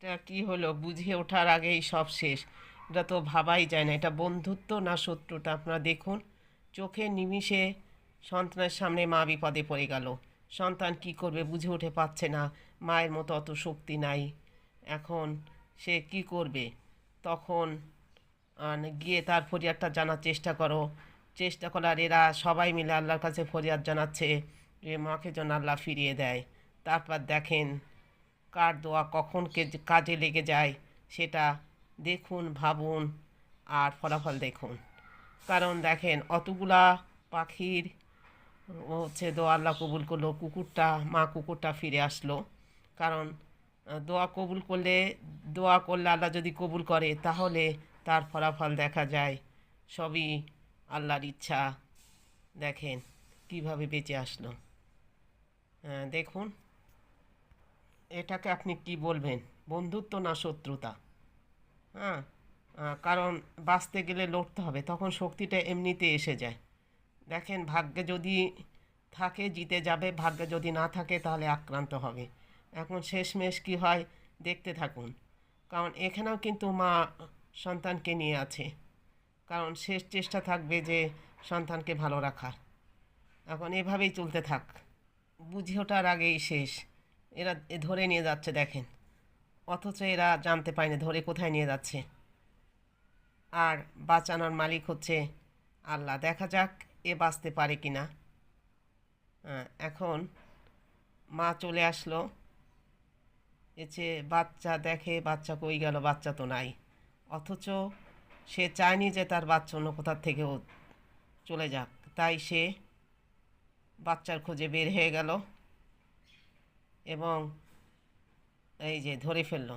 এটা কি হলো বুঝে ওঠার আগেই সব শেষ। এটা তো ভাবাই যায় না, এটা বন্ধুত্ব না শত্রুতা। আপনারা দেখুন, চোখের নিমিষে সন্তানের সামনে মা বিপদে পড়ে গেল। সন্তান কি করবে বুঝে উঠে পাচ্ছে না, মায়ের মতো অত শক্তি নাই। এখন সে কি করবে? তখন গিয়ে তার ফরিয়াদটা জানার চেষ্টা করো। চেষ্টা করার এরা সবাই মিলে আল্লাহর কাছে ফরিয়াদ জানাচ্ছে যে মাকে যেন আল্লাহ ফিরিয়ে দেয়। তারপর দেখেন কার দোয়া কখন কাজে লেগে যায় সেটা দেখুন, ভাবুন, আর ফলাফল দেখুন। কারণ দেখেন অতগুলা পাখির দোয়া আল্লাহ কবুল করলো, কুকুরটা ফিরে আসলো। কারণ দোয়া করলে আল্লাহ যদি কবুল করে তাহলে তার ফলাফল দেখা যায়। সবই আল্লাহর ইচ্ছা। দেখেন কিভাবে বেঁচে আসলো। হ্যাঁ দেখুন, এটাকে আপনি কি বলবেন, বন্ধুত্ব না শত্রুতা? হ্যাঁ, কারণ বাঁচতে গেলে লড়তে হবে, তখন শক্তিটা এমনিতে এসে যায়। দেখেন ভাগ্যে যদি থাকে জিতে যাবে, ভাগ্যে যদি না থাকে তাহলে আক্রান্ত হবে। এখন শেষমেশ কী হয় দেখতে থাকুন। কারণ এখানেও কিন্তু মা সন্তানকে নিয়ে আছে, কারণ শেষ চেষ্টা থাকবে যে সন্তানকে ভালো রাখার। এখন এভাবেই চলতে থাক, বুঝে ওঠার আগেই শেষ। এরা ধরে নিয়ে যাচ্ছে দেখেন, অথচ এরা জানতে পারেনি ধরে কোথায় নিয়ে যাচ্ছে। আর বাঁচানোর মালিক হচ্ছে আল্লাহ। দেখা যাক এ বাঁচতে পারে কি না। এখন মা চলে আসলো, এসে বাচ্চা দেখে, বাচ্চা কই গেল, বাচ্চা তো নাই। অথচ সে চায়নি যে তার বাচ্চা অন্য কোথার থেকেও চলে যাক, তাই সে বাচ্চার খোঁজে বের হয়ে গেল এবং এই যে ধরে ফেললো।